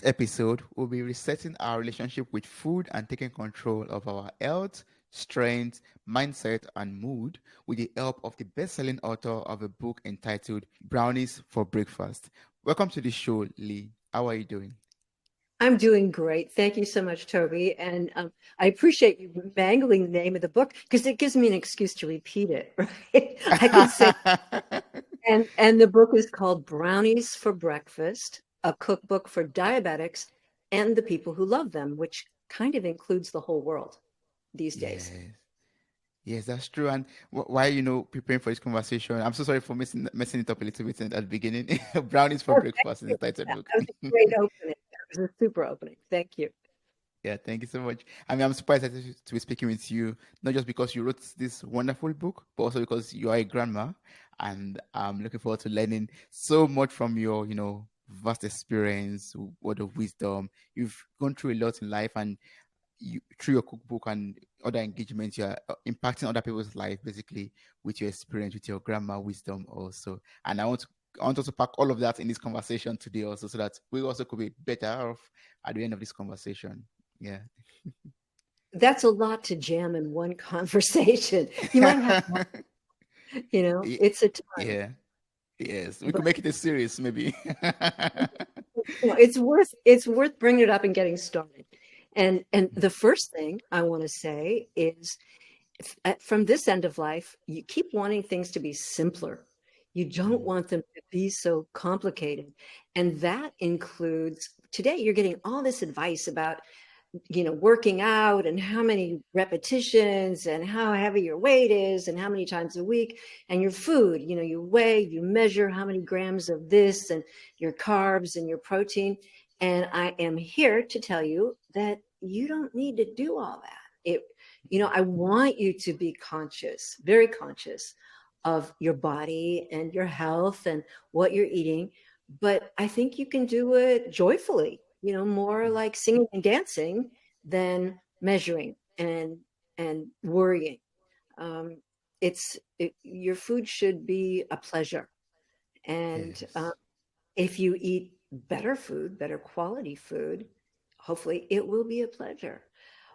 episode, we'll be resetting our relationship with food and taking control of our health, strength, mindset, and mood with the help of the best-selling author of a book entitled Brownies for Breakfast. Welcome to the show, Lee. How are you doing? I'm doing great. Thank you so much, Toby. And I appreciate you mangling the name of the book because it gives me an excuse to repeat it, right? I can say, and the book is called Brownies for Breakfast, a cookbook for diabetics and the people who love them, which kind of includes the whole world these days. Yes. Yes, that's true. And while preparing for this conversation, I'm so sorry for messing it up a little bit at the beginning. Brownies for Oh, thank breakfast in you. the title That book. was a great opening. That was a super opening. Thank you. Yeah, thank you so much. I mean, I'm super excited to be speaking with you, not just because you wrote this wonderful book, but also because you are a grandma, and I'm looking forward to learning so much from your, vast experience, word of wisdom. You've gone through a lot in life, and through your cookbook and other engagements, you are impacting other people's life basically with your experience, with your grandma wisdom also. And I want us to pack all of that in this conversation today also, so that we also could be better off at the end of this conversation. Yeah. That's a lot to jam in one conversation. You might have, Ye- it's a ton, yeah. Yes. We could but make it a series, maybe. it's worth bringing it up and getting started. And the first thing I want to say is from this end of life, you keep wanting things to be simpler. You don't Mm, want them to be so complicated. And that includes today you're getting all this advice about working out and how many repetitions and how heavy your weight is and how many times a week and your food, you weigh, you measure how many grams of this and your carbs and your protein. And I am here to tell you that you don't need to do all that. I want you to be conscious, very conscious of your body and your health and what you're eating. But I think you can do it joyfully, more mm, like singing and dancing than measuring and worrying. Um, your food should be a pleasure, and yes. if you eat better food, better quality food, hopefully it will be a pleasure.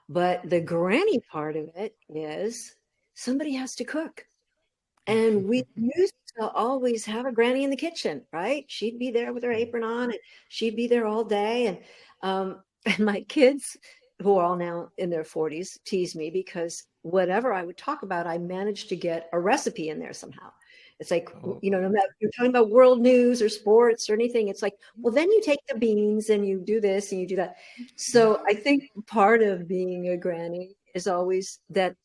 But the granny part of it is somebody has to cook. And we used to always have a granny in the kitchen, right? She'd be there with her Mm, apron on and she'd be there all day. And and my kids, who are all now in their 40s, tease me because whatever I would talk about, I managed to get a recipe in there somehow. It's like, oh, no matter if you're talking about world news or sports or anything, it's like, well, then you take the beans and you do this and you do that. So I think part of being a granny is always that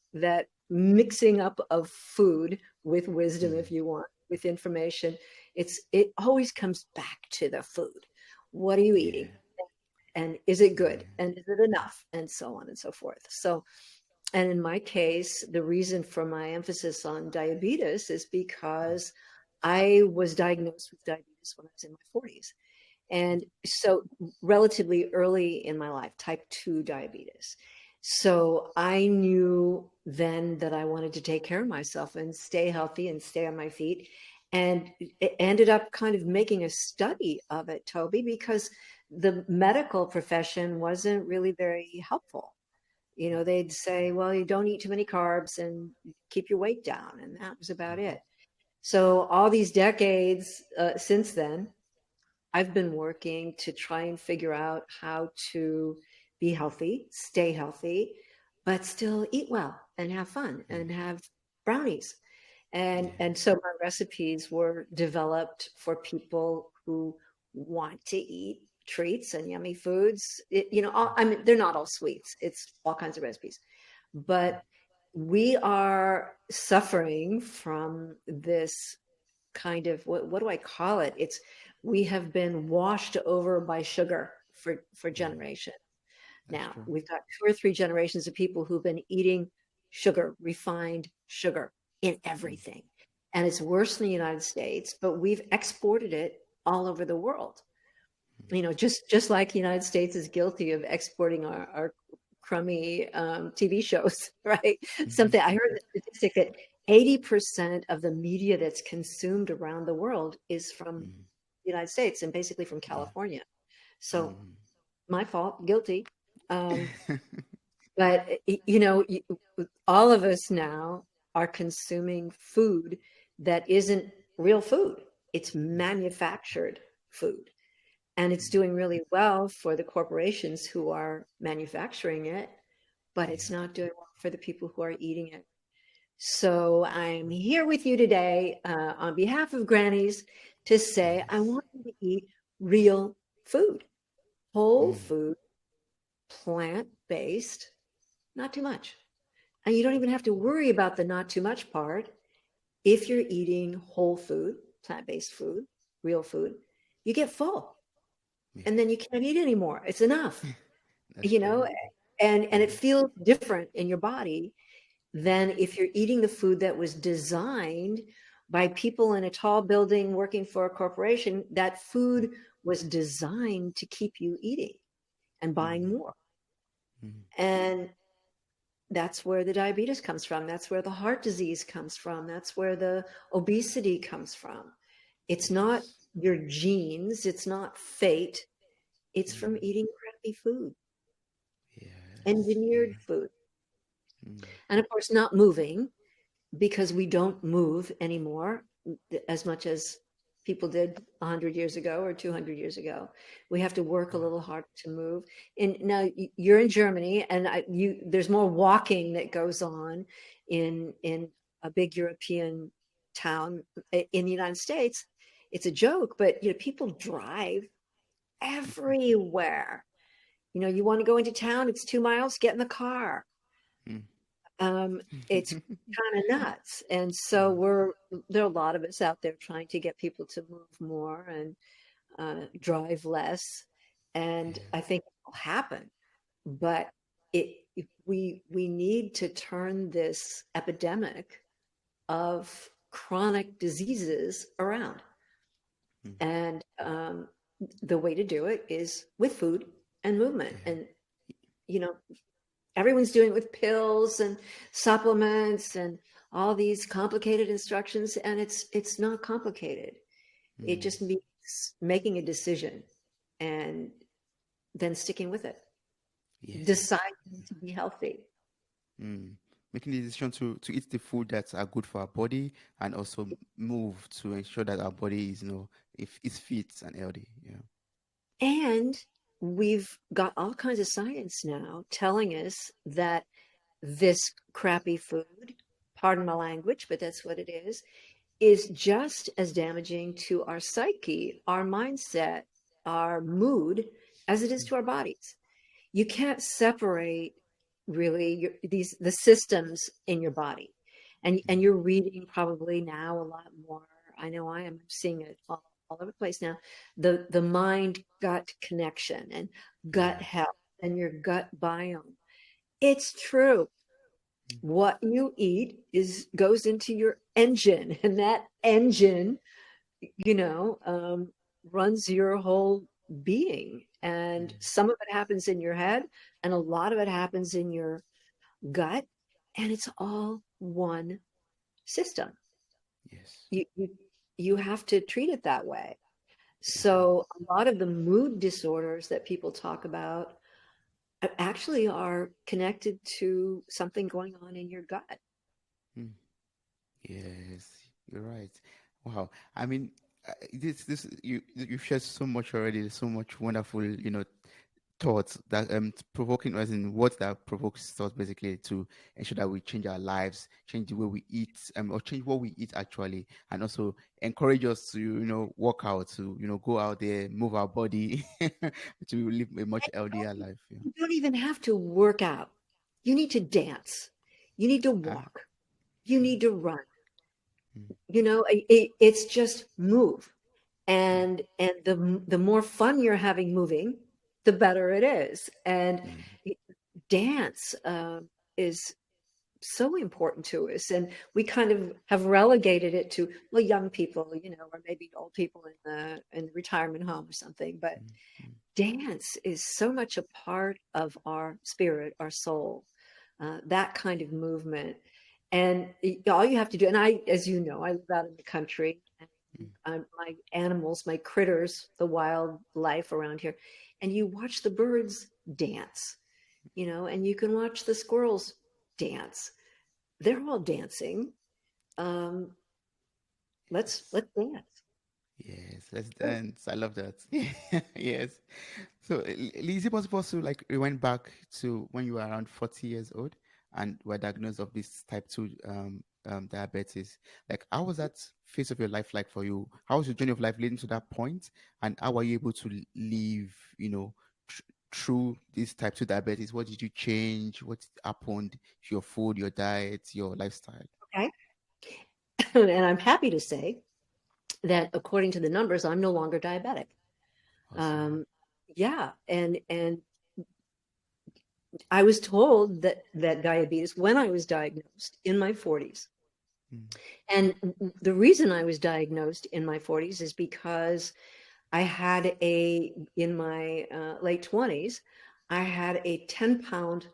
mixing up of food with wisdom, mm, if you want, with information. It always comes back to the food. What are you eating? yeah. And is it good? Yeah. And is it enough? And so on and so forth. So, and in my case, the reason for my emphasis on diabetes is because I was diagnosed with diabetes when I was in my 40s. And so, relatively early in my life, type 2 diabetes. So, I knew then that I wanted to take care of myself and stay healthy and stay on my feet. And it ended up kind of making a study of it, Toby, because the medical profession wasn't really very helpful. They'd say, well, you don't eat too many carbs and keep your weight down. And that was about it. So, all these decades since then, I've been working to try and figure out how to be healthy, stay healthy, but still eat well and have fun Mm, and have brownies. And yeah. so my recipes were developed for people who want to eat treats and yummy foods. I mean, they're not all sweets. It's all kinds of recipes. But we are suffering from this kind of what do I call it? It's we have been washed over by sugar for Mm, generations. that's Now true. we've got two or three generations of people who've been eating sugar, refined sugar in Mm, everything. And it's worse in the United States, but we've exported it all over the world. Just like the United States is guilty of exporting our crummy TV shows, right? Something I heard the statistic that 80% of the media that's consumed around the world is from mm, the United States and basically from yeah. California. So Mm, my fault, guilty. Um, but you know, all of us now are consuming food that isn't real food. It's manufactured food. And it's doing really well for the corporations who are manufacturing it, but it's Yeah. not doing well for the people who are eating it. So I'm here with you today on behalf of Grannies to say I Yes. want you to eat real food, whole Mm. food, plant-based, not too much. And you don't even have to worry about the not too much part. If you're eating whole food, plant-based food, real food, you get full Yeah. and then you can't eat anymore. It's enough, That's you true. know, and it Yeah. feels different in your body than if you're eating the food that was designed by people in a tall building working for a corporation. That food was designed to keep you eating and buying Mm. more. Mm. And that's where the diabetes comes from. That's where the heart disease comes from. That's where the obesity comes from. It's not Yes. your genes, it's not fate, it's from Mm. eating crappy food, Yes. engineered You're. food. Mm. And of course, not moving because we don't move anymore as much as people did 100 years ago or 200 years ago. We have to work a Yeah. little harder to move. And now you're in Germany, and there's more walking that goes on in a big European town. In the United States. It's a joke, but people drive everywhere. You want to go into town, it's 2 miles, get in the car. Mm. Um, it's kind of nuts. And so Mm. there are a lot of us out there trying to get people to move more and drive less. And Yeah. I think it will happen. But we need to turn this epidemic of chronic diseases around. Mm. And the way to do it is with food and movement. Yeah. And, you know, everyone's doing it with pills and supplements and all these complicated instructions, and it's not complicated. It Mm. just means making a decision and then sticking with it, Yes. deciding to be healthy. Mm. Making the decision to eat the food that are good for our body and also move to ensure that our body is, if is fit and healthy. Yeah. And we've got all kinds of science now telling us that this crappy food, pardon my language, but that's what it is just as damaging to our psyche, our mindset, our mood, as it is Mm. to our bodies. You can't separate really the systems in your body. And Mm. you're reading probably now a lot more. I know I am seeing it all over the place now. The mind gut connection and gut Yeah. health and your gut biome. It's true. Mm. What you eat is goes into your engine, and that engine, you know, um, runs your whole being. And Mm. some of it happens in your head, and a lot of it happens in your gut, and it's all one system. Yes. You have to treat it that way. Yeah. So a lot of the mood disorders that people talk about actually are connected to something going on in your gut. Mm. Yes. You're right. Wow. I mean, this you've shared so much already. There's so much wonderful, thoughts that provoking, as in words that provokes thoughts, basically to ensure that we change our lives, change the way we eat, or change what we eat actually, and also encourage us to work out, to go out there, move our body, to live a much healthier life. Yeah. You don't even have to work out. You need to dance. You need to Ah. walk. You Mm. need to run. Mm. It's just move. Yeah. And the more fun you're having moving, the better it is. And Yeah. dance is so important to us. And we kind of have relegated it to, well, young people, or maybe old people in the retirement home or something. But Mm. Mm. dance is so much a part of our spirit, our soul, that kind of movement. And all you have to do, and I, as you know, I live out in the country. my animals, my critters, the wildlife around here, and you watch the birds dance, and you can watch the squirrels dance. They're all dancing. Um, let's dance. Yes, let's dance. I love that. Yes. So, is it possible to like rewind back to when you were around 40 years old and were diagnosed of this type 2 diabetes? Like, how was that phase of your life like for you? How was your journey of life leading to that point? And how were you able to live, tr through this type 2 diabetes? What did you change? What happened to your food, your diet, your lifestyle? Okay. And I'm happy to say that according to the numbers, I'm no longer diabetic. Awesome. Um, yeah, and I was told that diabetes when I was diagnosed in my 40s. Mm. And the reason I was diagnosed in my 40s is because I had in my late 20s, I had a 10-pound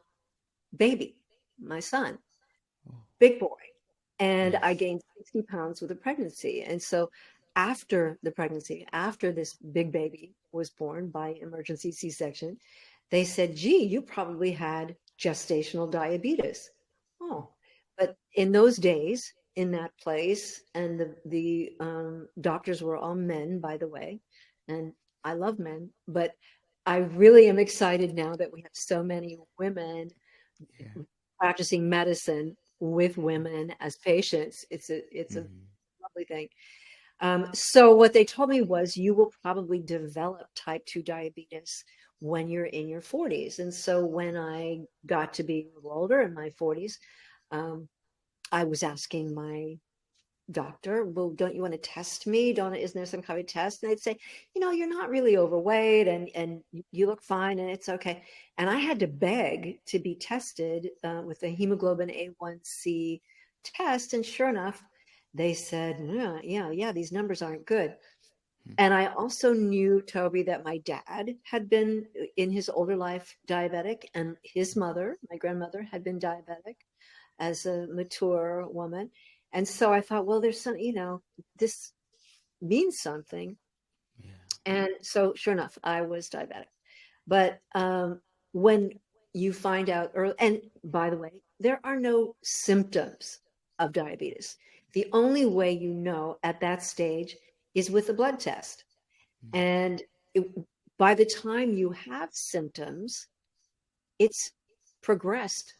baby, my son, Oh, big boy. And I yes. gained 60 pounds with a pregnancy. And so after the pregnancy, after this big baby was born by emergency C-section, they said, gee, you probably had gestational diabetes. Oh, but in those days, in that place, and the doctors were all men, by the way, and I love men, but I really am excited now that we have so many women Yeah. practicing medicine with women as patients. It's a Mm. lovely thing. So what they told me was you will probably develop type 2 diabetes when you're in your 40s. And so when I got to be a little older in my 40s, um, I was asking my doctor, well, don't you want to test me? Don't, isn't there some kind of test? And they'd say, you're not really overweight and you look fine and it's okay. And I had to beg to be tested with the hemoglobin A1C test. And sure enough, they said, yeah, these numbers aren't good. Mm. And I also knew, Toby, that my dad had been in his older life diabetic, and his mother, my grandmother, had been diabetic as a mature woman. And so I thought, well, there's some, this means something. Yeah. And so sure enough, I was diabetic. But when you find out early, and by the way, there are no symptoms of diabetes. The only way you know at that stage is with a blood test. Mm. And it, by the time you have symptoms, it's progressed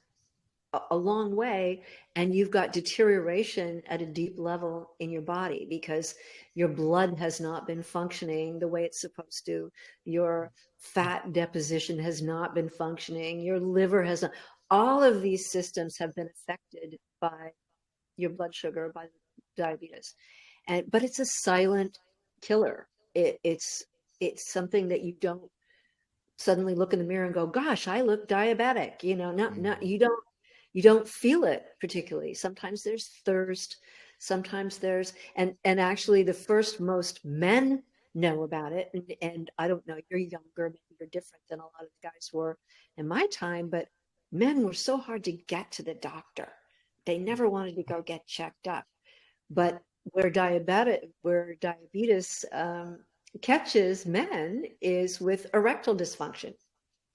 a long way, and you've got deterioration at a deep level in your body because your blood has not been functioning the way it's supposed to. Your fat deposition has not been functioning. Your liver has not. All of these systems have been affected by your blood sugar, by diabetes. But it's a silent killer. It's something that you don't suddenly look in the mirror and go, gosh, I look diabetic. Not Mm. you don't feel it particularly. Sometimes there's thirst, sometimes there's and actually the first most men know about it. And I don't know, you're younger, maybe you're different than a lot of the guys were in my time, but men were so hard to get to the doctor. They never wanted to go get checked up. But where diabetes catches men is with erectile dysfunction.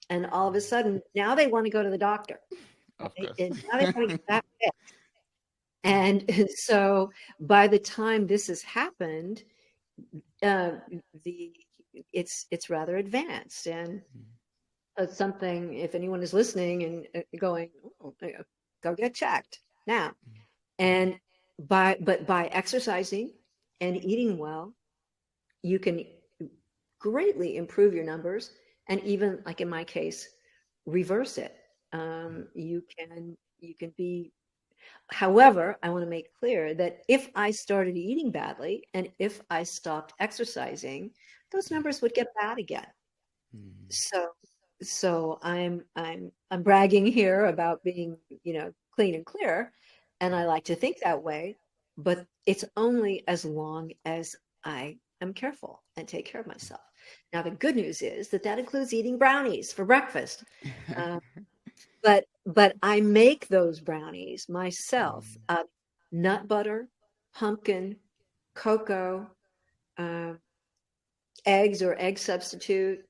And all of a sudden, now they want to go to the doctor, Of right? course. And now they want to get that fixed. And so by the time this has happened, uh, the it's rather advanced, and Mm. it's something. If anyone is listening and going, oh, go get checked now, and by exercising and eating well, you can greatly improve your numbers, and even like in my case, reverse it. You can be. However, I want to make clear that if I started eating badly and if I stopped exercising, those Yeah. numbers would get bad again. Mm. So, so I'm bragging here about being, clean and clear, and I like to think that way, but it's only as long as I am careful and take care of myself. Now, the good news is that includes eating brownies for breakfast. Uh, but I make those brownies myself Mm. out of nut butter, pumpkin, cocoa. uh, eggs or egg substitute,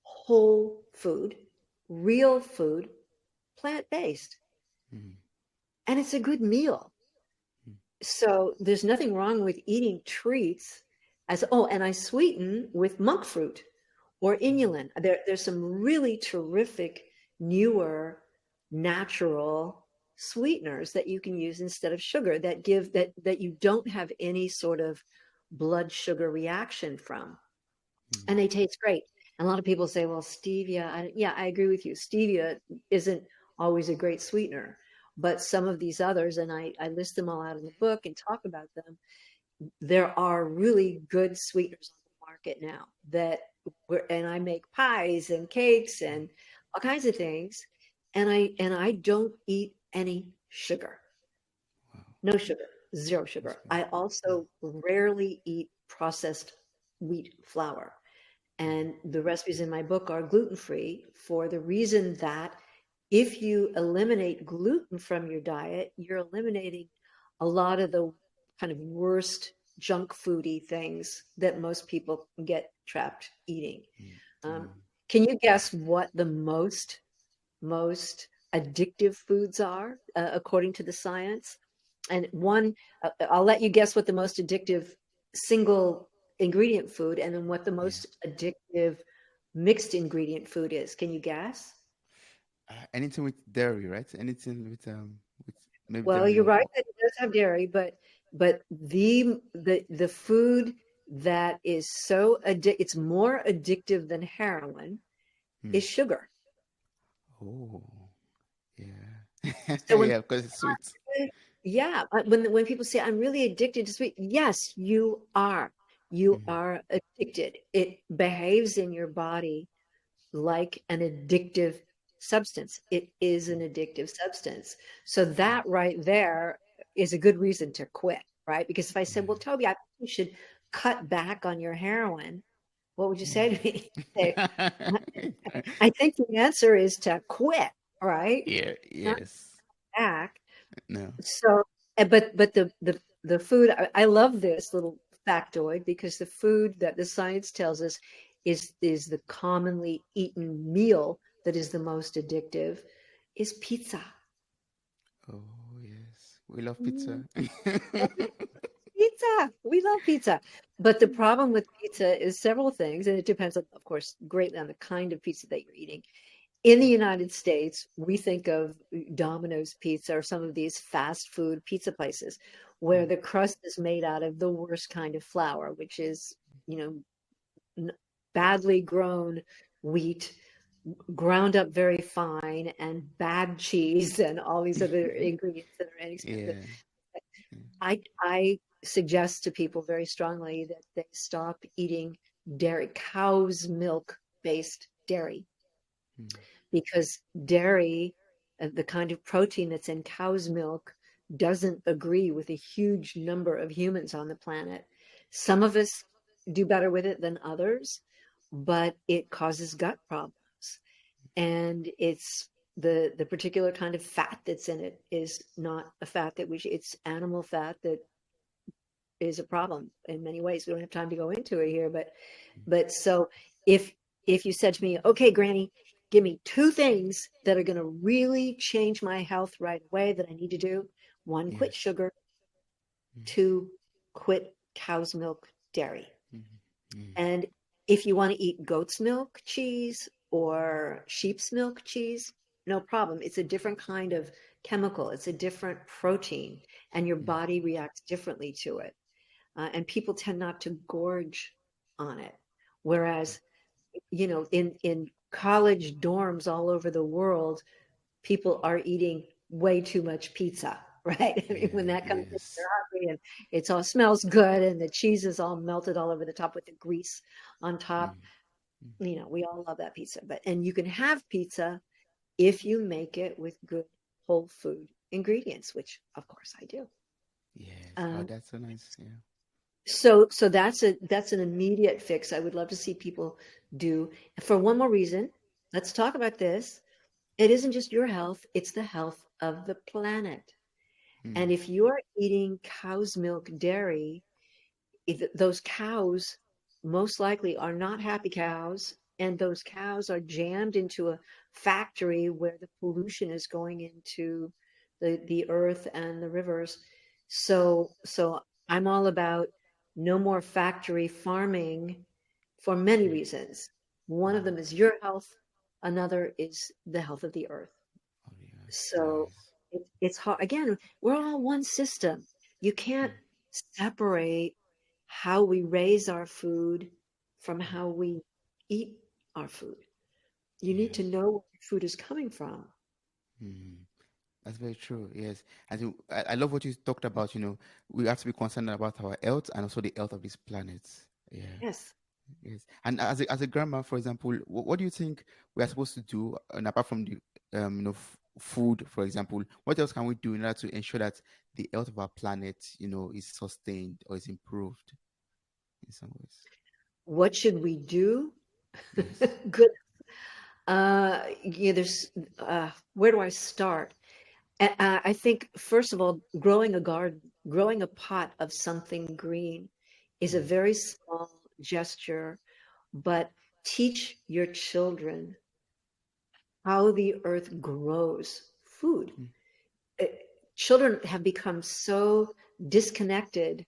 whole food, real food, plant-based. Mm, And it's a good meal. mm, So there's nothing wrong with eating treats as, oh, and I sweeten with monk fruit or mm, inulin. There's some really terrific, newer, natural sweeteners that you can use instead of sugar that give that you don't have any sort of blood sugar reaction from. mm. And they taste great. And a lot of people say, well, stevia, yeah, I agree with you. Stevia isn't always a great sweetener, but some of these others, and I list them all out in the book and talk about them, there are really good sweeteners on the market now that and I make pies and cakes and all kinds of things. And I don't eat any sugar. Wow, No sugar, zero that's sugar. great. I Mm, also rarely eat processed wheat flour. mm, And the recipes in my book are gluten free for the reason that if you eliminate gluten from your diet, you're eliminating a lot of the kind of worst junk foody things that most people get trapped eating. mm, Um, mm. can you guess what the most addictive foods are according to the science? And one, I'll let you guess what the most addictive single ingredient food and then what the Yeah. most addictive mixed ingredient food is. Can you guess? Anything with dairy, right? Anything with maybe Well, dairy you're or, right that it does have dairy, but the food that is so it's more addictive than heroin hmm. is sugar. Oh, yeah. So when Yeah, because it's sweet. yeah, when people say I'm really addicted to sweet, yes, you are. You Mm, are addicted. It behaves in your body like an addictive substance. It is an mm, addictive substance. So mm. that right there is a good reason to quit, right? Because if I said, "Well, Yeah. Toby, I think you should cut back on your heroin," what would you say to me? Say, Mm. I think the answer is to quit, right? Yeah, Not yes. back. No. So, but the food, I love this little factoid because the food that the science tells us is the commonly eaten meal that is the most addictive is pizza. Oh, yes. We love Mm, pizza. pizza. We love pizza. But the problem with pizza is several things, and it depends, of course, greatly on the kind of pizza that you're eating. In the United States, we think of Domino's Pizza or some of these fast food pizza places where Mm, the crust is made out of the worst kind of flour, which is, you know, badly grown wheat, ground up very fine, and bad cheese and all these other ingredients that are inexpensive. yeah. Yeah. I suggest to people very strongly that they stop eating dairy, cow's milk based dairy Mm, because dairy, the kind of protein that's in cow's milk, doesn't agree with a huge number of humans on the planet. Some of us do better with it than others, but it causes gut problems. And it's the particular kind of fat that's in it is not a fat that it's animal fat that is a problem in many ways. We don't have time to go into it here, mm. so if you said to me, okay, Granny, give me two things that are going to really change my health right away that I need to do. One, quit Yes. sugar. Mm, Two, quit cow's milk dairy. mm, mm, And if you want to eat goat's milk cheese or sheep's milk cheese, no problem. It's a different kind of chemical. It's a different protein, and your mm, body reacts differently to it. And people tend not to gorge on it. Whereas, in college dorms all over the world, people are eating way too much pizza, right? I mean, when yeah, that comes in, they're yes. hungry and it's all smells good and the cheese is all melted all over the top with the grease on top. Mm, mm. We all love that pizza. And you can have pizza if you make it with good whole food ingredients, which of course I do. Yes. Oh, Um, that's so nice. Yeah. so that's an immediate fix I would love to see people do. For one more reason, let's talk about this. It isn't just your health, it's the health of the planet. And Mm, if you're eating cow's milk dairy, those cows most likely are not happy cows, and those cows are jammed into a factory where the pollution is going into the earth and the rivers. So I'm all about no more factory farming for many Mm. reasons. One of Mm. them is your health, another is the health of the earth. Oh, yes, So yes. it's hard. Again, we're all one system. You Mm. can't separate how we raise our food from Mm. how we eat our food. You need to Yes. know where your food is coming from. Mm. That's very true. Yes. I love what you talked about. We have to be concerned about our health and also the health of this planet. Yeah. Yes. Yes. And as a grandma, for example, what do you think we are supposed to do, and apart from the food, for example, what else can we do in order to ensure that the health of our planet, is sustained or is improved in some ways? What should we do? Yes. Good. Yeah, where do I start? I think, first of all, growing a garden, growing a pot of something green is a Mm. very small gesture, but teach your children how the earth grows food. Mm. Uh, Children have become so disconnected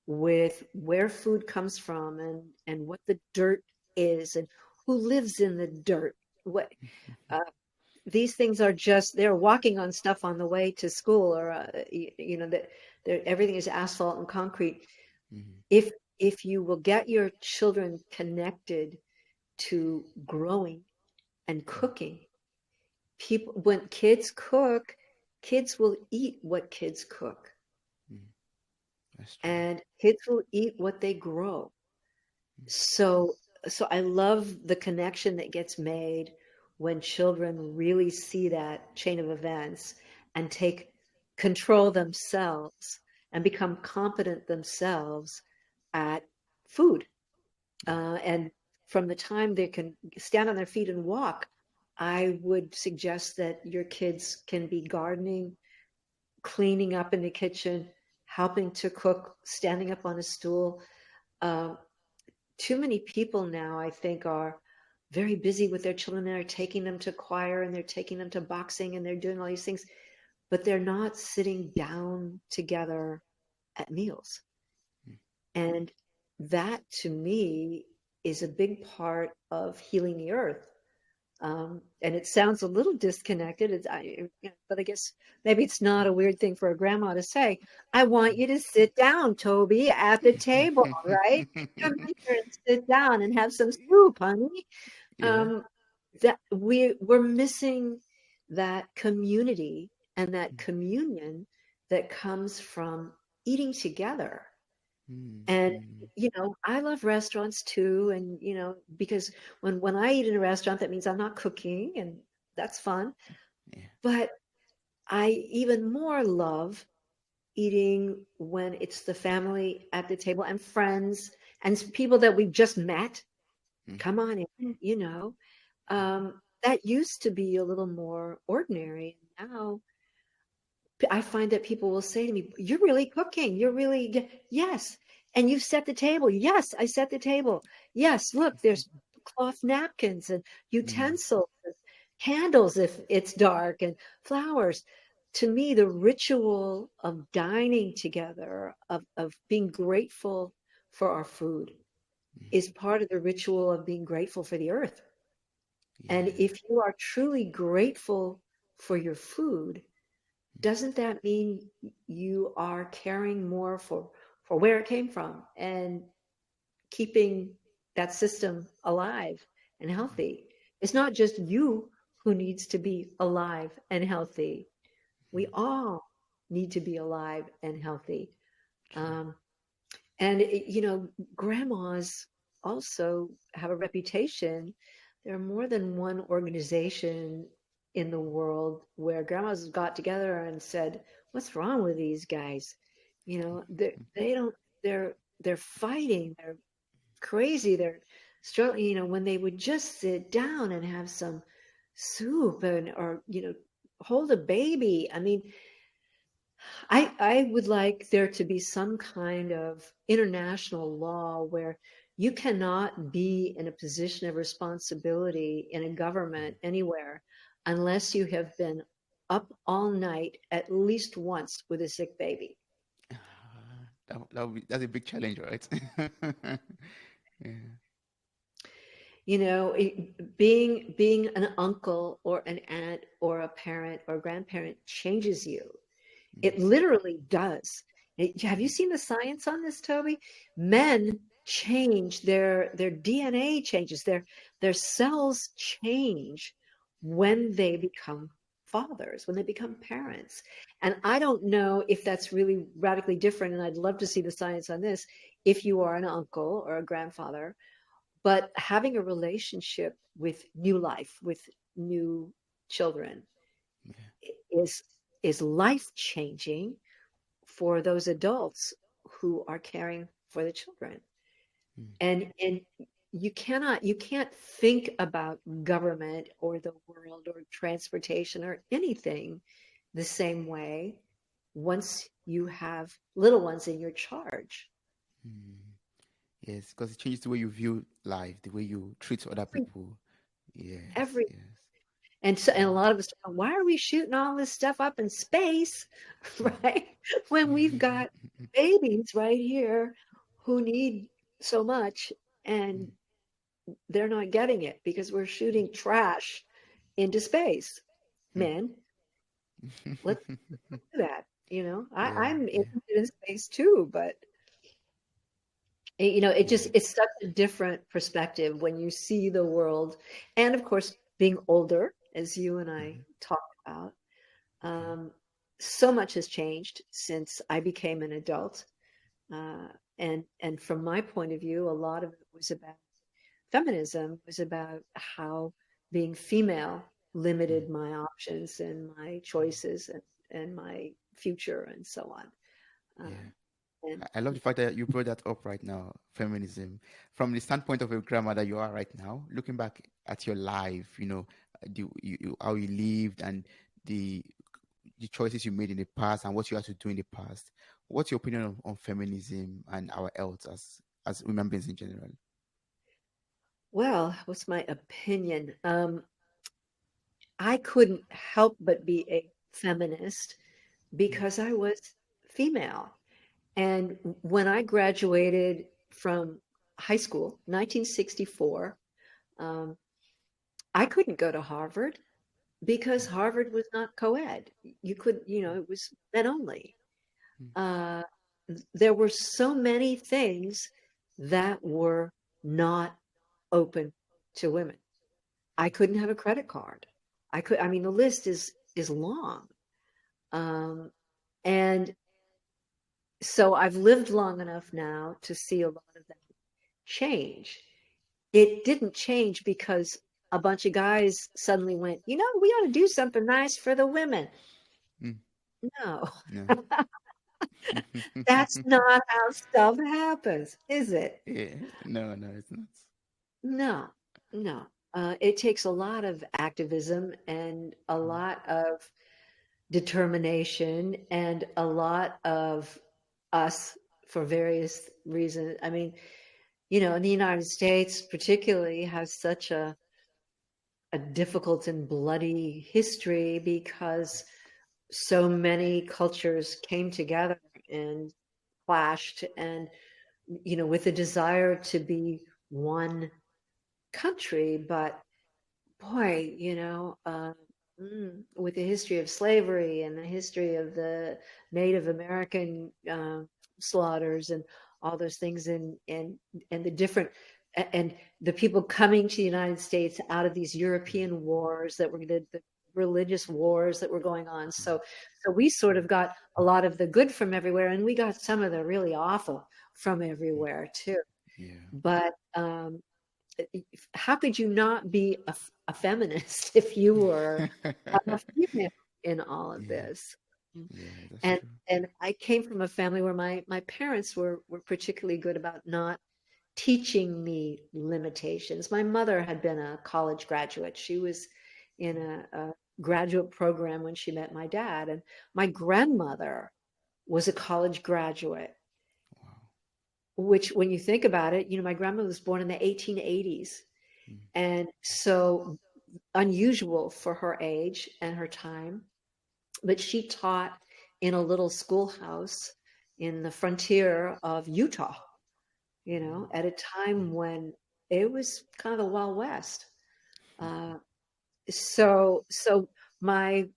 with where food comes from and what the dirt is and who lives in the dirt. What uh, these things are just they're walking on stuff on the way to school, or that everything is asphalt and concrete. Mm. If you will get your children connected to growing and Mm. cooking, people when kids cook, kids will eat what kids cook, Mm. That's true. and kids will eat what they grow. So I love the connection that gets made when children really see that chain of events and take control themselves and become competent themselves at food. Yeah. And from the time they can stand on their feet and walk, I would suggest that your kids can be gardening, cleaning up in the kitchen, helping to cook, standing up on a stool. Uh, Too many people now, I think, are very busy with their children. They're taking them to choir and they're taking them to boxing and they're doing all these things, but they're not sitting down together at meals. Mm. And that to me is a big part of healing the earth. And it sounds a little disconnected, but I guess maybe it's not a weird thing for a grandma to say. I want you to sit down, Toby, at the table, right? Come in here and sit down and have some soup, honey. Yeah. Um, that we're missing that community and that communion that comes from eating together. Mm. And Mm. I love restaurants too, and because when I eat in a restaurant, that means I'm not cooking, and that's fun. Yeah. But I even more love eating when it's the family at the table and friends and people that we've just met. Mm. Come on in. That used to be a little more ordinary. Now I find that people will say to me, "You're really cooking. You're really, yes. And you've set the table." Yes, I set the table. Yes, look, there's cloth napkins and Mm. utensils and candles if it's dark and flowers. To me, the ritual of dining together, of being grateful for our food, Mm. is part of the ritual of being grateful for the earth. And Yeah. if you are truly grateful for your food, doesn't that mean you are caring more for where it came from and keeping that system alive and healthy? It's not just you who needs to be alive and healthy. We Mm. all need to be alive and healthy. True. Um, and grandmas also have a reputation. There are more than one organization in the world where grandmas got together and said, "What's wrong with these guys? They don't. They're fighting. They're crazy. They're struggling. When they would just sit down and have some soup or hold a baby. I mean, I would like there to be some kind of international law where you cannot be in a position of responsibility in a government anywhere unless you have been up all night at least once with a sick baby. That's a big challenge, right? Yeah. Being an uncle or an aunt or a parent or grandparent changes you. It Yes. literally does. Have you seen the science on this, Toby? Men change their DNA changes, their cells change when they become fathers, when they become parents. And I don't know if that's really radically different, and I'd love to see the science on this if you are an uncle or a grandfather, but having a relationship with new life, with new children Yeah. is is life changing for those adults who are caring for the children. Mm. And you can't think about government or the world or transportation or anything the same way once you have little ones in your charge. Mm. Yes, because it changes the way you view life, the way you treat other people. Yes, Every yes. and a lot of us are, why are we shooting all this stuff up in space, right? When we've got babies right here who need so much, and they're not getting it because we're shooting trash into space. Men, let's do that. Yeah, I'm yeah, interested in space too, but it just yeah. it's such a different perspective when you see the world, and of course, being older, as you and I Mhm. talked about. Yeah, Um, so much has changed since I became an adult, uh, and from my point of view, a lot of it was about feminism, was about how being female mm, limited my options and my choices and my future and so on. yeah. And I love the fact that you brought that up right now, feminism. From the standpoint of a grandmother you are right now, looking back at your life, how you lived and the the choices you made in the past and what you had to do in the past. What's your opinion on feminism and our health as human beings in general? well, what's my opinion? I couldn't help but be a feminist Mm, because I was female. And when I graduated from high school, 1964, um, I couldn't go to Harvard because mm, Harvard was not co-ed. You could, it was men only. mm, Uh, there were so many things that were not open to women. I couldn't have a credit card. I mean, the list is long. Um, and so I've lived long enough now to see a lot of that change. It didn't change because a bunch of guys suddenly went, we ought to do something nice for the women. mm. No, No. that's not how stuff happens, is it? Yeah, no, no, it's not. No, no. It takes a lot of activism and a Mm, lot of determination and a lot of us for various reasons. I mean, in the United States, particularly, has such a difficult and bloody history because so many cultures came together and clashed, and with a desire to be one country. But boy, with the history of slavery and the history of the Native American slaughters and all those things, and the different and the people coming to the United States out of these European wars that were the religious wars that were going on. So we sort of got a lot of the good from everywhere, and we got some of the really awful from mm, everywhere too. yeah. But how could you not be a feminist if you were a female in all of Yeah, this? yeah, that's And true. and I came from a family where my parents were particularly good about not teaching me limitations. My mother had been a college graduate. She was in a graduate program when she met my dad, and my grandmother was a college graduate, Wow. which when you think about it, my grandmother was born in the 1880s. Mm, And so unusual for her age and her time. But she taught in a little schoolhouse in the frontier of Utah, mm, at a time when it was kind of the Wild West. Uh, so my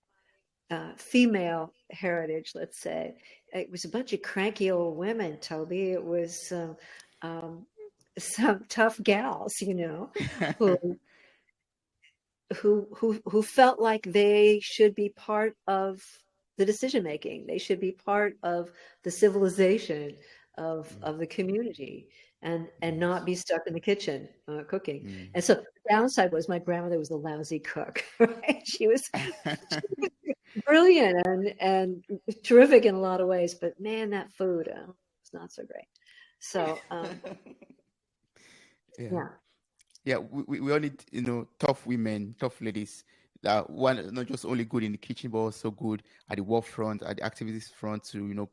female heritage, let's say, it was a bunch of cranky old women, Toby. It was um, some tough gals, who mm. who felt like they should be part of the decision making. They should be part of the civilization Mm, of the community, and not yes. be stuck in the kitchen cooking. Mm. And so the downside was my grandmother was a lousy cook. Right? She was brilliant and terrific in a lot of ways, but man, that food was not so great. So Yeah. yeah. Yeah, we all need, tough women, tough ladies that one not just only good in the kitchen, but also good at the work front, at the activities front to,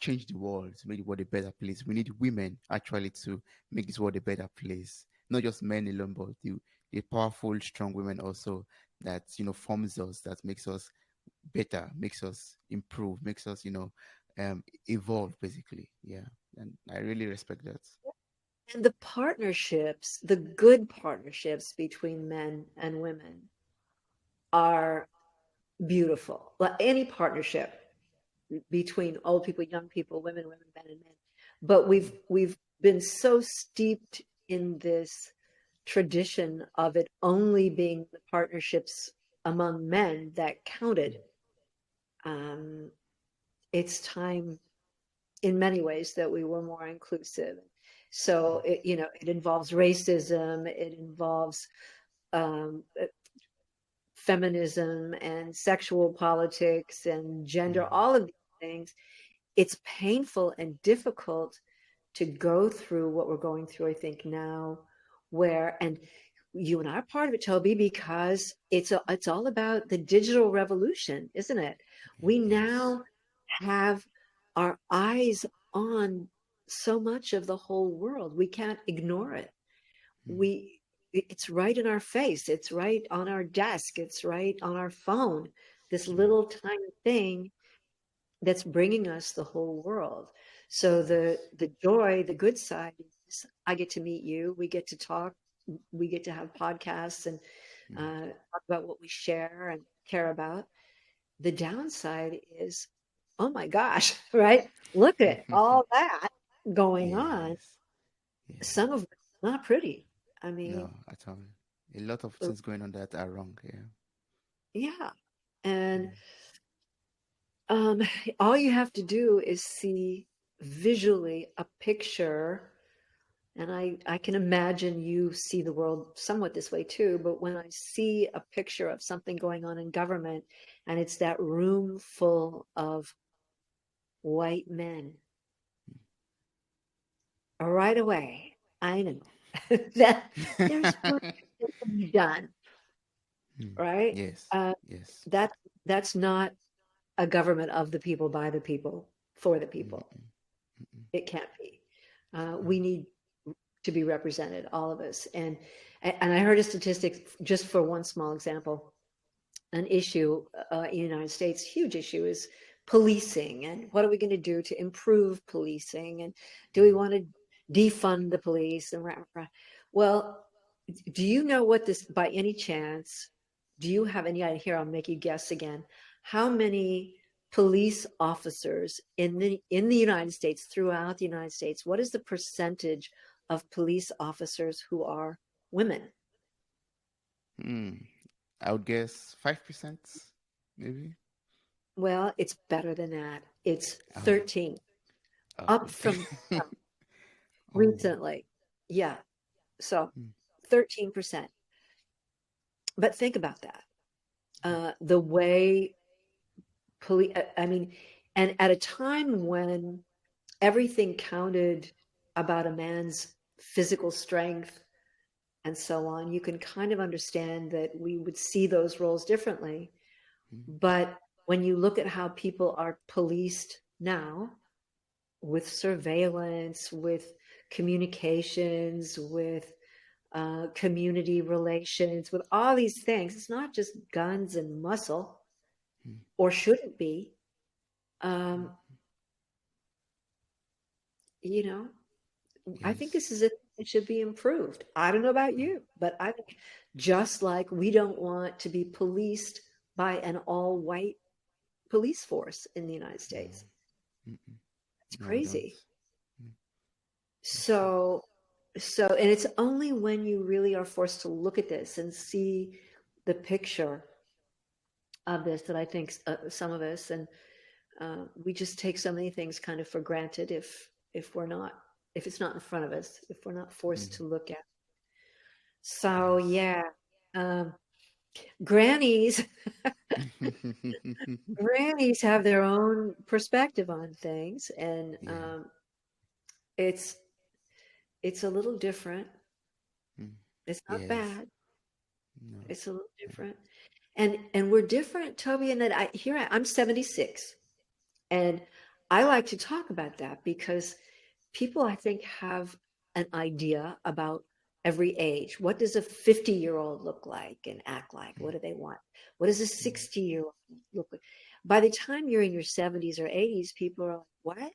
change the world, to make the world a better place. We need women actually to make this world a better place. Not just men alone, but the powerful, strong women also that, forms us, that makes us better, makes us improve, makes us, evolve basically. Yeah. And I really respect that. And the partnerships, the good partnerships between men and women are beautiful. Like any partnership between old people, young people, women, men, and men. But we've been so steeped in this tradition of it only being the partnerships among men that counted. Um, it's time in many ways that we were more inclusive. So it involves racism, it involves um, feminism and sexual politics and gender, Mm, all of these things. It's painful and difficult to go through what we're going through, I think, now, and you and I are part of it, Toby, because it's all about the digital revolution, isn't it? We yes. now have our eyes on so much of the whole world. We can't ignore it. Mm, It's right in our face. It's right on our desk. It's right on our phone. This mm, little tiny thing that's bringing us the whole world. So yes. the joy, the good side is I get to meet you. We get to talk. We get to have podcasts and Mm. talk about what we share and care about. The downside is, oh my gosh, right? Look at all that going on. Yes. Yeah. Some of it's not pretty. I No, mean, at all. A lot of uh, things going on that are wrong. Yeah. yeah. And Mm. um, all you have to do is see visually a picture. And I can imagine you see the world somewhat this way too. But when I see a picture of something going on in government and it's that room full of white men, right away, I know that there's work that can be done, Mm. right? Yes. Uh, Yes. that that's not a government of the people, by the people, for the Mm, people. mm, mm, It can't be. mm, We need to be represented, all of us. And I heard a statistic just for one small example. An issue in the United States, huge issue, is policing, and what are we going to do to improve policing, and do we mm, want to defund the police and well, do you know what this, by any chance, do you have any idea? Here, I'll make you guess again. How many police officers in the United States, throughout the United States, what is the percentage of police officers who are women? mm. I would guess 5%, maybe. Well, it's better than that. It's Oh, 13, oh, up okay. from Oh, recently. Yeah. So mm, 13%. But think about that. The way police, I mean, and at a time when everything counted about a man's physical strength and so on, you can kind of understand that we would see those roles differently. mm, But when you look at how people are policed now with surveillance, with communications, with community relations, with all these things. It's not just guns and muscle, mm, or shouldn't be. Um, you know, I think yes, this is it should be improved. I don't know about you, but I think just like we don't want to be policed by an all white police force in the United no, States. mm-mm. It's No, we don't. crazy. Mm, that's true. So, and it's only when you really are forced to look at this and see the picture of this that I think some of us, and we just take so many things kind of for granted if we're not, if it's not in front of us, if we're not forced Mm, to look at. So yes. yeah, um, grannies, grannies have their own perspective on things, and Yeah. it's it's a little different. Mm, It's not yes. bad. No. It's a little Mm, different. And we're different, Toby, in that I'm 76, and I like to talk about that because people, I think, have an idea about every age. What does a 50-year-old look like and act like? What do they want? What does a mm, 60-year-old look like? By the time you're in your 70s or 80s, people are like, what?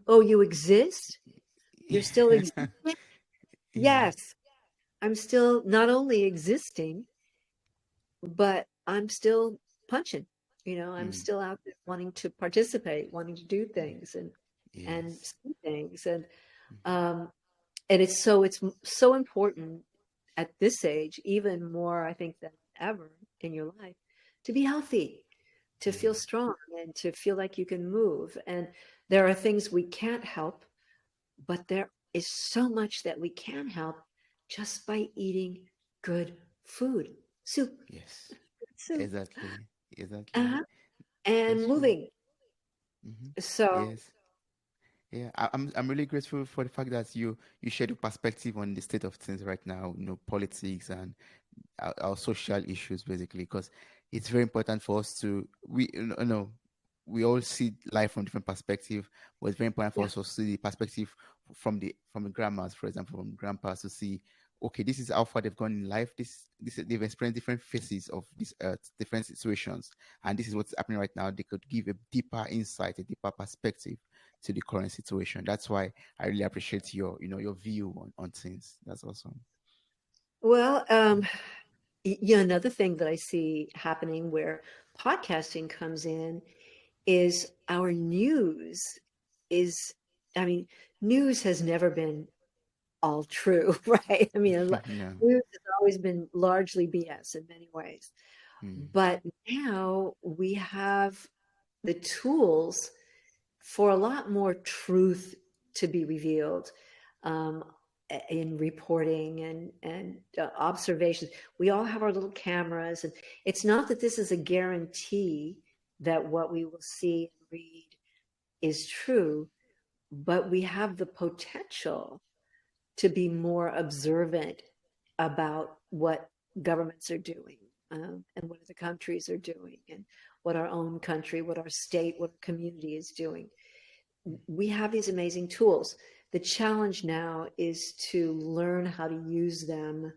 Oh, you exist? You're still mm. existing? Yeah. Yes, I'm still not only existing, but I'm still punching. I'm Mm, still out there wanting to participate, wanting to do mm, things and yes. see things. Mhm, Um, and it's so important at this age, even more, I think, than ever in your life, to be healthy, to feel mm, strong, and to feel like you can move. And there are things we can't help, but there is so much that we can help just by eating good food, soup, yes. soup, Exactly. Exactly. uh-huh, and That's true. moving. Hmm. So, Yes. Yeah, I'm really grateful for the fact that you shared your perspective on the state of things right now, politics and our social issues basically, because it's very important for us to we all see life from different perspective, but it's very important for yeah. us to see the perspective from the grandmas, for example, from grandpas, to see, okay, this is how far they've gone in life. This they've experienced different phases of this earth, different situations, and this is what's happening right now. They could give a deeper insight, a deeper perspective to the current situation. That's why I really appreciate your view on things. That's awesome. Well, another thing that I see happening where podcasting comes in is our news is, I mean, news has never been all true, right? I mean, No. news has always been largely BS in many ways. Mm, But now we have the tools for a lot more truth to be revealed, um, in reporting and observations. We all have our little cameras, and it's not that this is a guarantee that what we will see and read is true, but we have the potential to be more observant about what governments are doing, and what the countries are doing, and what our own country, what our state, what our community is doing. We have these amazing tools. The challenge now is to learn how to use them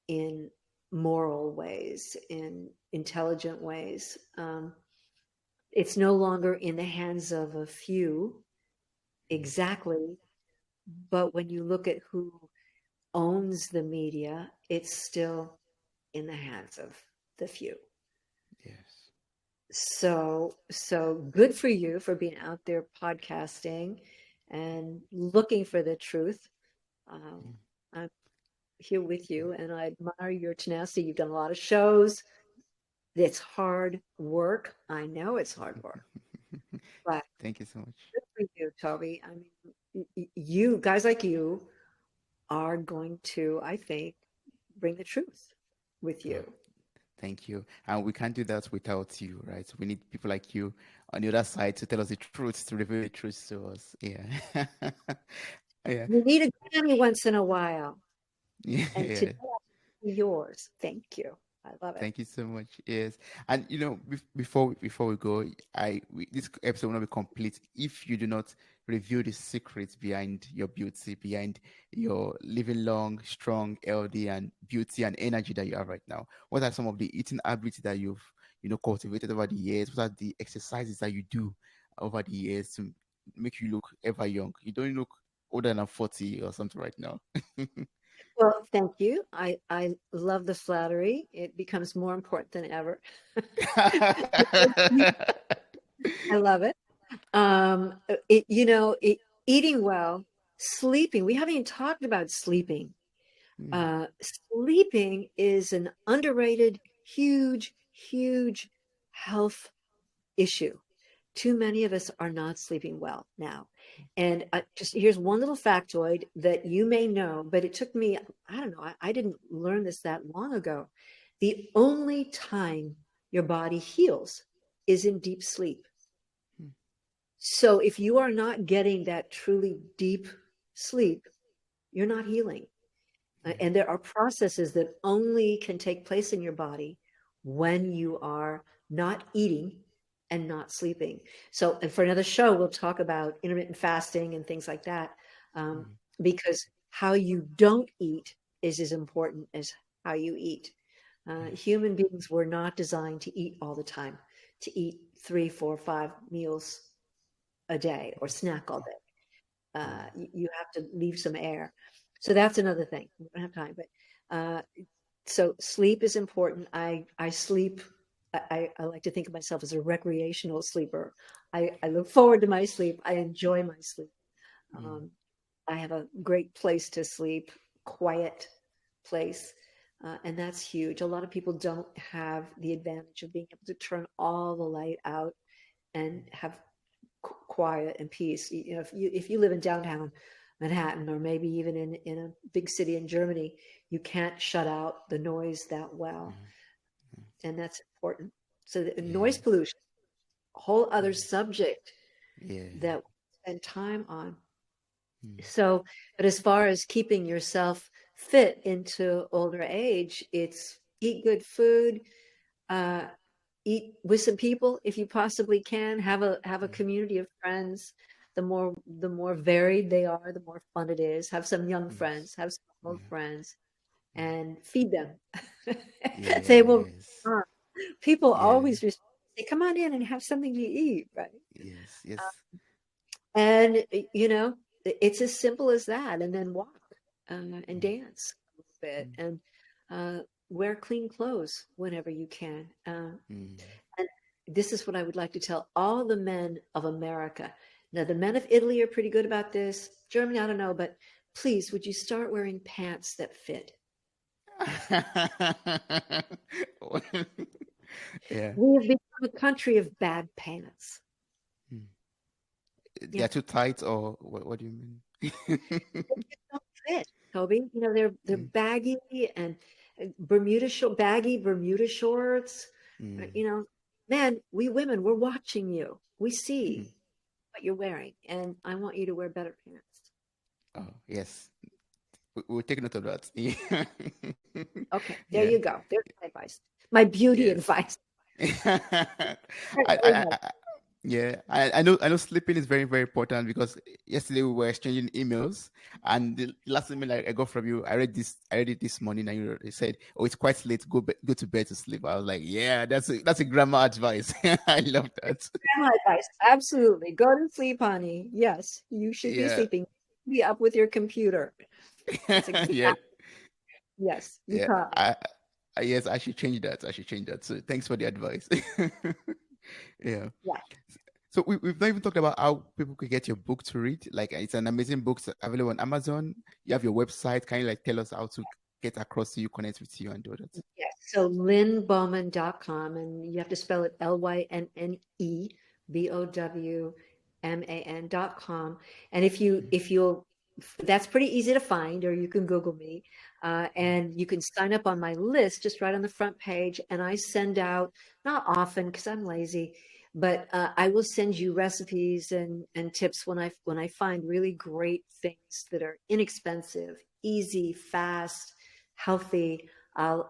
in moral ways, in intelligent ways. It's no longer in the hands of a few mm, exactly, but when you look at who owns the media, it's still in the hands of the few. yes. So good for you for being out there podcasting and looking for the truth. Um, Mm, I'm here with you, and I admire your tenacity. You've done a lot of shows. It's hard work. I know it's hard work, but Thank you so much. good for you, Toby. I mean, you guys like you are going to, I think, bring the truth with Oh, you. thank you. And we can't do that without you, right? So we need people like you on the other side to tell us the truth, to reveal the truth to us. Yeah. Yeah. You need a Grammy once in a while, and Yeah. today yours. Thank you. I love it. Thank you so much. Yes, and before we go, this episode will not be complete if you do not review the secrets behind your beauty, behind your living long, strong, healthy, and beauty and energy that you have right now. What are some of the eating habits that you've cultivated over the years? What are the exercises that you do over the years to make you look ever young? You don't look older than 40 or something right now. Well, thank you. I love the flattery. It becomes more important than ever. I love it. Eating well, sleeping. We haven't even talked about sleeping. Mm, Sleeping is an underrated, huge, huge health issue. Too many of us are not sleeping well now. And just here's one little factoid that you may know, but it took me, I don't know, I didn't learn this that long ago. The only time your body heals is in deep sleep. mm, So if you are not getting that truly deep sleep, you're not healing. mm, And there are processes that only can take place in your body when you are not eating and not sleeping. So, and for another show, we'll talk about intermittent fasting and things like that, um, mm, because how you don't eat is as important as how you eat. mm, Human beings were not designed to eat all the time, to eat 3, 4, 5 meals a day or snack all day. yeah. You have to leave some air. So that's another thing. We don't have time, but uh, so sleep is important. I sleep. I like to think of myself as a recreational sleeper. I look forward to my sleep. I enjoy my sleep. Mm, Um, I have a great place to sleep, quiet place, and that's huge. A lot of people don't have the advantage of being able to turn all the light out and have quiet and peace. You know, if you live in downtown Manhattan or maybe even in a big city in Germany, you can't shut out the noise that well, mm, mm. and that's important. So the noise Yes. pollution, a whole other Mm, subject yeah. that we spend time on. Mm, So, but as far as keeping yourself fit into older age, it's eat good food, uh, eat with some people if you possibly can. Have a mm, community of friends. The more varied they are, the more fun it is. Have some young yes. friends, have some old Yeah. friends, Mm, and feed them. They will yes. respond. People Yeah. always respond. Say, "Come on in and have something to eat," right? Yes. Yes. And it's as simple as that. And then walk and Mm, dance a little bit, mm, and uh, wear clean clothes whenever you can. mm. And this is what I would like to tell all the men of America. Now, the men of Italy are pretty good about this. Germany, I don't know, but please, would you start wearing pants that fit? Yeah. We have become a country of bad pants. Mm. They Yeah, are too tight, or what do you mean? they just don't fit, Toby. They're Mm, baggy and baggy Bermuda shorts. mm, You know, man, we women, we're watching you. We mm. see what you're wearing, and I want you to wear better pants. Oh, yes. We'll take note of that. Yeah. Okay, there Yeah. you go. There's my advice. My beauty Yes. advice. I, Very much. yeah, I know sleeping is very, very important because yesterday we were exchanging emails, and the last email I got from you, I read it this morning, and you said, "Oh, it's quite late. Go to bed to sleep." I was like, "Yeah, that's a grandma advice." I love that. My advice. Absolutely. Go to sleep, honey. Yes, you should be Yeah, sleeping. Be up with your computer. That's yeah, exactly. Yes, you yeah. caught me. Yes, I should change that. I should change that. So thanks for the advice. Yeah. Yeah. So we've not even talked about how people could get your book to read. Like it's an amazing book available on Amazon. You have your website. Can you like tell us how to get across to you, connect with you, and do that? Yes. So lynnebowman.com, and you have to spell it LYNNEBOWMAN.com. And if you'll that's pretty easy to find, or you can Google me, and you can sign up on my list just right on the front page. And I send out, not often because I'm lazy, but I will send you recipes and tips when I find really great things that are inexpensive, easy, fast, healthy.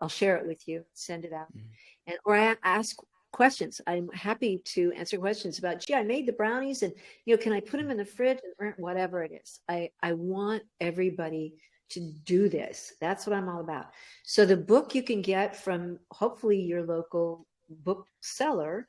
I'll share it with you, send it out, mm, and or I ask questions. I'm happy to answer questions about, gee, I made the brownies, and can I put them in the fridge, or whatever it is. I want everybody to do this. That's what I'm all about. So the book you can get from hopefully your local bookseller.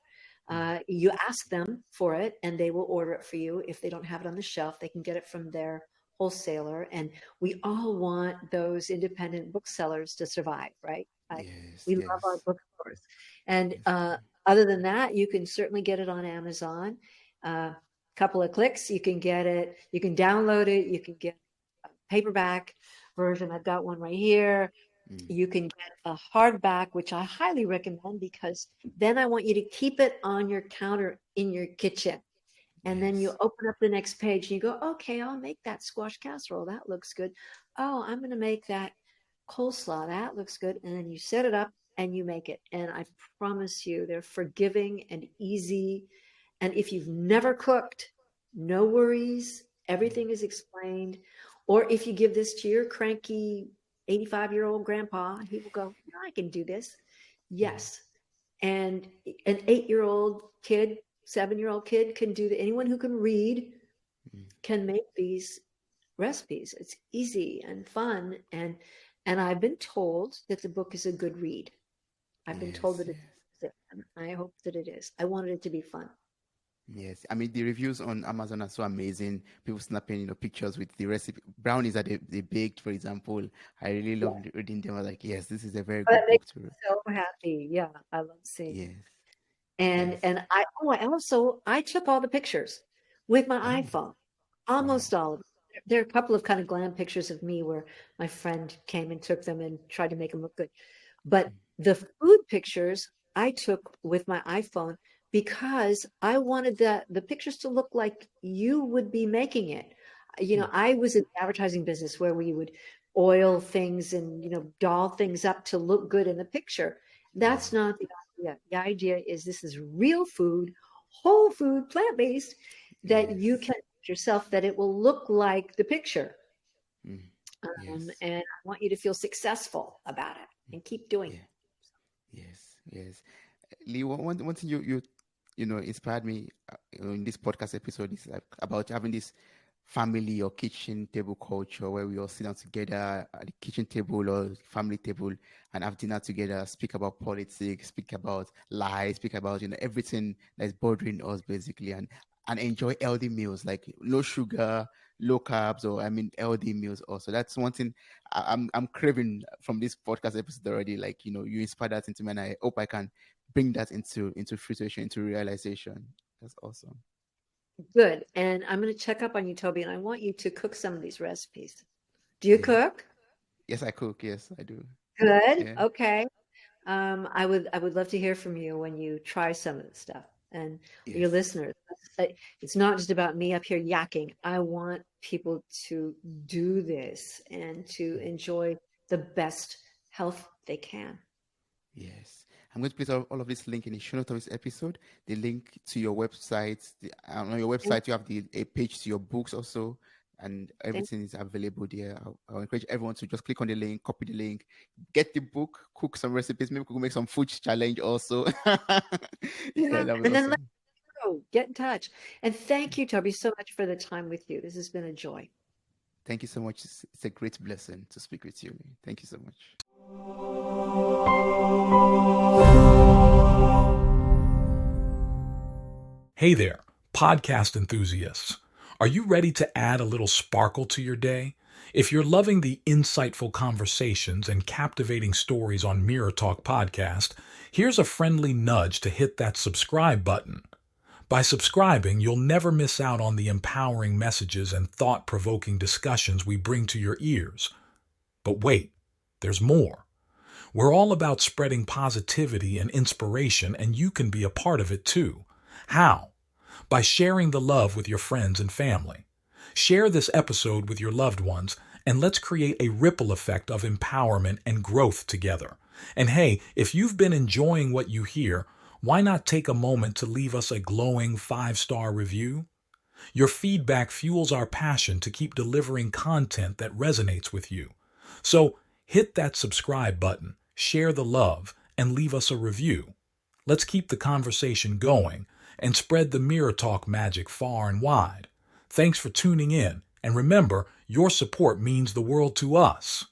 mm. You ask them for it, and they will order it for you. If they don't have it on the shelf, they can get it from their wholesaler. And we all want those independent booksellers to survive, right? Yes, We love our yes, bookstores. And definitely. other than that, you can certainly get it on Amazon. Couple of clicks, you can get it. You can download it. You can get a paperback version. I've got one right here. Mm, You can get a hardback, which I highly recommend, because then I want you to keep it on your counter in your kitchen. And then you yes. open up the next page and you go, okay, I'll make that squash casserole. That looks good. Oh, I'm going to make that coleslaw. That looks good. And then you set it up and you make it. And I promise you, they're forgiving and easy. And if you've never cooked, no worries. Mm, Everything is explained. Or if you give this to your cranky 85-year-old grandpa, he will go, no, I can do this. mm, Yes. And an 8-year-old kid, 7-year-old kid can do that. Anyone who can read mm. can make these recipes. It's easy and fun. And I've been told that the book is a good read. I've been told Yes, that yes. it's, and I hope that it is. I wanted it to be fun. Yes, I mean the reviews on Amazon are so amazing. People snapping, pictures with the recipe brownies that they baked, for example. I really Yeah. love reading them. I was like, yes, this is a very That good book makes to read. me so happy. Yeah, I love seeing it. Yes, And yes. and I took all the pictures with my Oh, iPhone, wow. almost all of them. There are a couple of kind of glam pictures of me where my friend came and took them and tried to make them look good. But Mm, the food pictures I took with my iPhone because I wanted the pictures to look like you would be making it. mm, I was in the advertising business where we would oil things and doll things up to look good in the picture. That's yeah, not the idea. The idea is this is real food, whole food, plant-based, that you yes. can yourself that it will look like the picture. Mm, yes. And I want you to feel successful about it Mm, and keep doing yeah, it. yes, yes. Lee, one thing inspired me in this podcast episode is like about having this family or kitchen table culture where we all sit down together at the kitchen table or family table and have dinner together, speak about politics, speak about lies, speak about everything that's bothering us basically, and enjoy healthy meals like low sugar, low carbs, or I mean healthy meals also. That's one thing I'm craving from this podcast episode already. Like you inspired that into me, and I hope I can bring that into fruition, into realization. That's awesome. Good. And I'm going to check up on you, Toby, and I want you to cook some of these recipes. Do you Yeah. cook? Yes, I cook. Yes, I do. Good. Yeah. Okay. I would love to hear from you when you try some of this stuff and your Yes. listeners. Uh, It's not just about me up here yakking. I want people to do this and to Mm. enjoy the best health they can. Yes. I'm going to place all of this link in the show notes of this episode. The link to your website. On your Thank, website, you have a page to your books also, and thank everything is available there. I'll encourage everyone to just click on the link, copy the link, get the book, cook some recipes. Maybe we could make some food challenge also. Yeah, you. that was And then let awesome. go, get in touch. And thank you, Toby, so much for the time with you. This has been a joy. Thank you so much. It's a great blessing to speak with you. Thank you so much. Hey there, podcast enthusiasts. Are you ready to add a little sparkle to your day? If you're loving the insightful conversations and captivating stories on Mirror Talk Podcast, here's a friendly nudge to hit that subscribe button. By subscribing, you'll never miss out on the empowering messages and thought provoking discussions we bring to your ears. But wait, there's more. We're all about spreading positivity and inspiration, and you can be a part of it too. How? By sharing the love with your friends and family. Share this episode with your loved ones, and let's create a ripple effect of empowerment and growth together. And hey, if you've been enjoying what you hear, why not take a moment to leave us a glowing 5-star review? Your feedback fuels our passion to keep delivering content that resonates with you. So hit that subscribe button, share the love, and leave us a review. Let's keep the conversation going and spread the Mirror Talk magic far and wide. Thanks for tuning in, and remember, your support means the world to us.